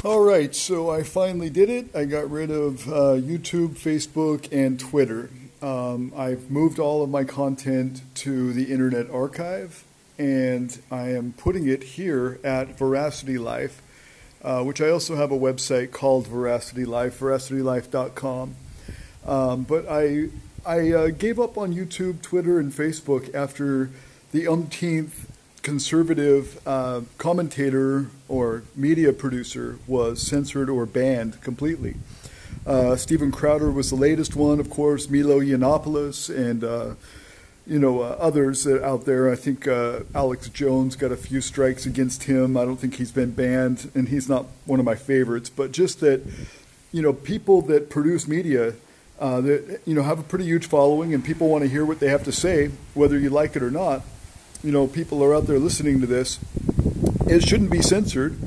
Alright, so I finally did it. I got rid of YouTube, Facebook, and Twitter. I've moved all of my content to the Internet Archive, and I am putting it here at Veracity Life, which I also have a website called Veracity Life, veracitylife.com. But I gave up on YouTube, Twitter, and Facebook after the umpteenth conservative commentator or media producer was censored or banned completely. Steven Crowder was the latest one, of course, Milo Yiannopoulos, and others out there. I think Alex Jones got a few strikes against him. I don't think he's been banned, and he's not one of my favorites. But just that, people that produce media that have a pretty huge following, and people want to hear what they have to say, whether you like it or not. People are out there listening to this. It shouldn't be censored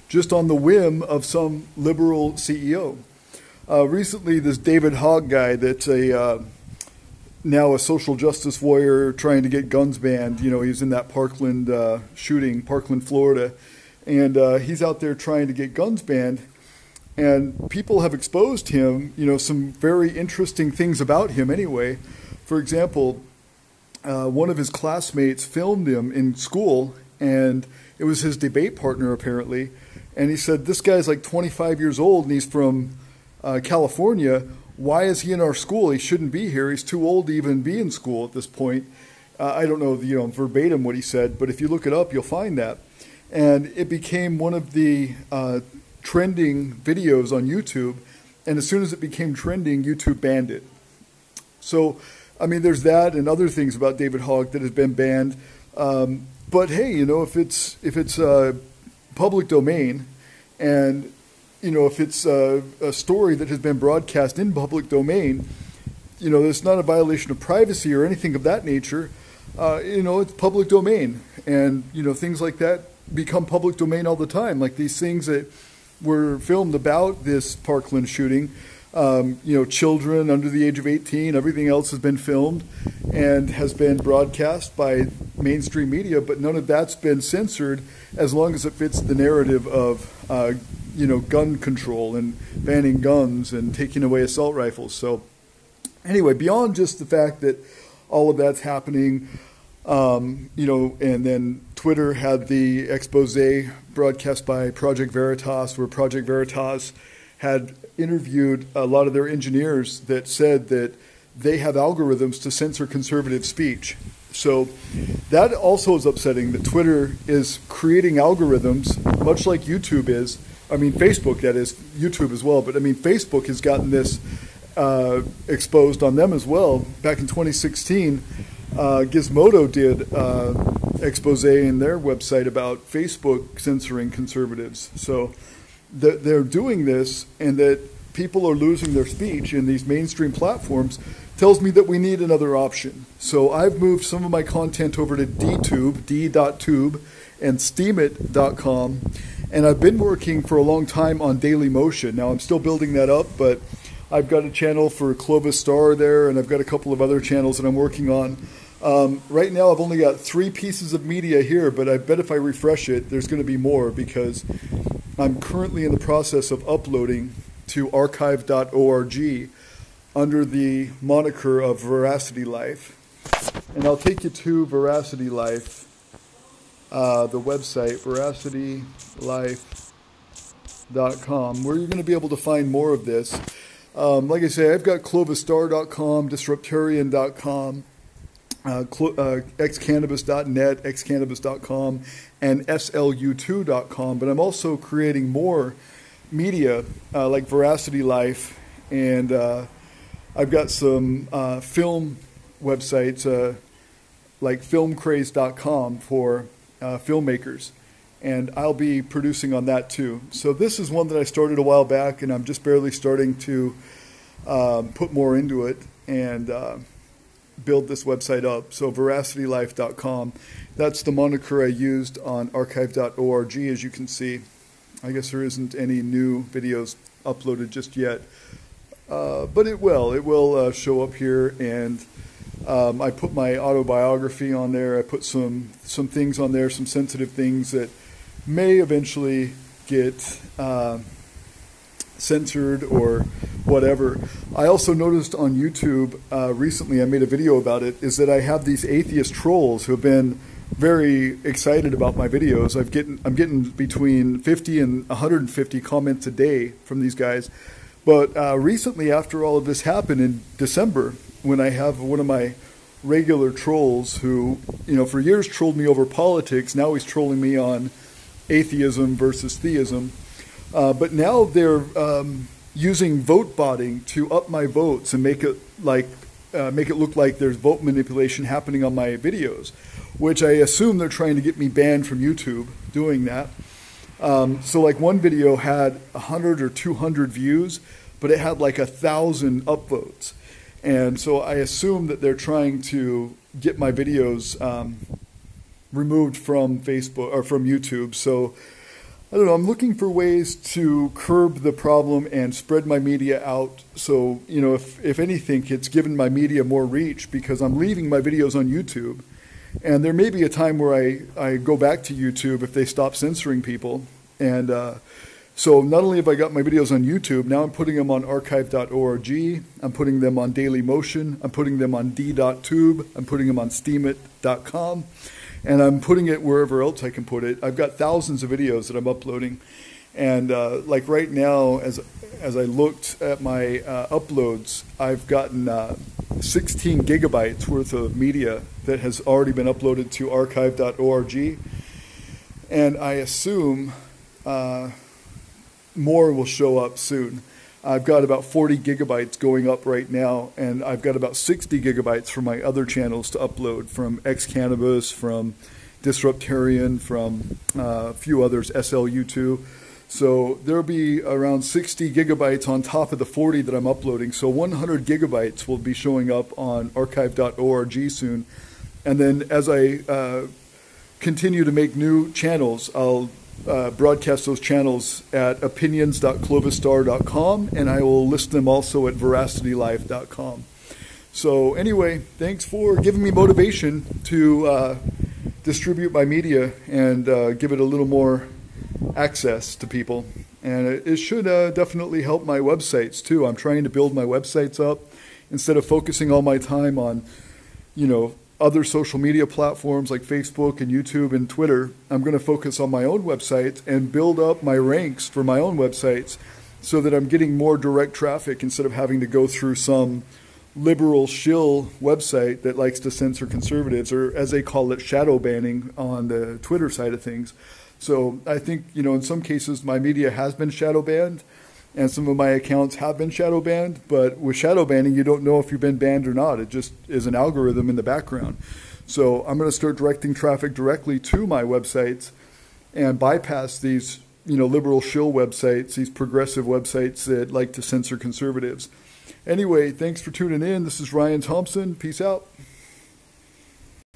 just on the whim of some liberal CEO. Recently, this David Hogg guy that's now a social justice warrior trying to get guns banned. He's in that Parkland shooting, Parkland, Florida. And he's out there trying to get guns banned. And people have exposed him, some very interesting things about him anyway. For example, one of his classmates filmed him in school, and it was his debate partner apparently. And he said, this guy's like 25 years old and he's from California. Why is he in our school? He shouldn't be here. He's too old to even be in school at this point. I don't know, verbatim what he said, but if you look it up, you'll find that. And it became one of the trending videos on YouTube. And as soon as it became trending, YouTube banned it. So, there's that and other things about David Hogg that has been banned. But hey, if it's public domain, and if it's a story that has been broadcast in public domain, it's not a violation of privacy or anything of that nature. It's public domain, and things like that become public domain all the time. Like these things that were filmed about this Parkland shooting. Children under the age of 18, everything else has been filmed and has been broadcast by mainstream media, but none of that's been censored as long as it fits the narrative of, gun control and banning guns and taking away assault rifles. So anyway, beyond just the fact that all of that's happening, and then Twitter had the expose broadcast by Project Veritas, where Project Veritas had interviewed a lot of their engineers that said that they have algorithms to censor conservative speech. So that also is upsetting, that Twitter is creating algorithms, much like YouTube is. Facebook, that is, YouTube as well. But Facebook has gotten this exposed on them as well. Back in 2016, Gizmodo did expose in their website about Facebook censoring conservatives. So they're doing this, and that people are losing their speech in these mainstream platforms tells me that we need another option. So I've moved some of my content over to D.Tube, D.Tube, and Steemit.com, and I've been working for a long time on Daily Motion. Now I'm still building that up, but I've got a channel for Clovis Star there, and I've got a couple of other channels that I'm working on. Right now I've only got 3 pieces of media here, but I bet if I refresh it, there's going to be more, because I'm currently in the process of uploading to archive.org under the moniker of Veracity Life. And I'll take you to Veracity Life, the website, veracitylife.com, where you're going to be able to find more of this. Like I say, I've got clovisstar.com, disruptarian.com, xCannabis.net, xCannabis.com, and slu2.com. But I'm also creating more media like Veracity Life, and I've got some film websites like filmcraze.com for filmmakers, and I'll be producing on that too. So this is one that I started a while back, and I'm just barely starting to put more into it and build this website up. So veracitylife.com, that's the moniker I used on archive.org, as you can see. I guess there isn't any new videos uploaded just yet, but it will show up here. And I put my autobiography on there. I put some things on there, some sensitive things that may eventually get censored or whatever. I also noticed on YouTube recently, I made a video about it, is that I have these atheist trolls who have been very excited about my videos. I'm getting between 50 and 150 comments a day from these guys. But recently, after all of this happened in December, when I have one of my regular trolls who, for years trolled me over politics, now he's trolling me on atheism versus theism. But now they're using vote botting to up my votes and make it look like there's vote manipulation happening on my videos, which I assume they're trying to get me banned from YouTube doing that. So like one video had 100 or 200 views, but it had like 1,000 upvotes. And so I assume that they're trying to get my videos removed from Facebook or from YouTube. So I don't know, I'm looking for ways to curb the problem and spread my media out. So, if anything, it's given my media more reach because I'm leaving my videos on YouTube. And there may be a time where I go back to YouTube if they stop censoring people. And so not only have I got my videos on YouTube, now I'm putting them on archive.org. I'm putting them on Dailymotion. I'm putting them on D.Tube. I'm putting them on steemit.com. And I'm putting it wherever else I can put it. I've got thousands of videos that I'm uploading. And like right now, as I looked at my uploads, I've gotten 16 gigabytes worth of media that has already been uploaded to archive.org. And I assume more will show up soon. I've got about 40 gigabytes going up right now, and I've got about 60 gigabytes for my other channels to upload from xCannabis, from Disruptarian, from a few others, SLU2. So there'll be around 60 gigabytes on top of the 40 that I'm uploading. So 100 gigabytes will be showing up on archive.org soon. And then as I continue to make new channels, I'll broadcast those channels at opinions.clovistar.com, and I will list them also at veracitylife.com. So anyway, thanks for giving me motivation to distribute my media and give it a little more access to people. And it should definitely help my websites too. I'm trying to build my websites up instead of focusing all my time on, other social media platforms like Facebook and YouTube and Twitter. I'm going to focus on my own website and build up my ranks for my own websites so that I'm getting more direct traffic instead of having to go through some liberal shill website that likes to censor conservatives, or as they call it, shadow banning on the Twitter side of things. So I think, in some cases my media has been shadow banned and some of my accounts have been shadow banned, but with shadow banning, you don't know if you've been banned or not. It just is an algorithm in the background. So I'm going to start directing traffic directly to my websites and bypass these, liberal shill websites, these progressive websites that like to censor conservatives. Anyway, thanks for tuning in. This is Ryan Thompson. Peace out.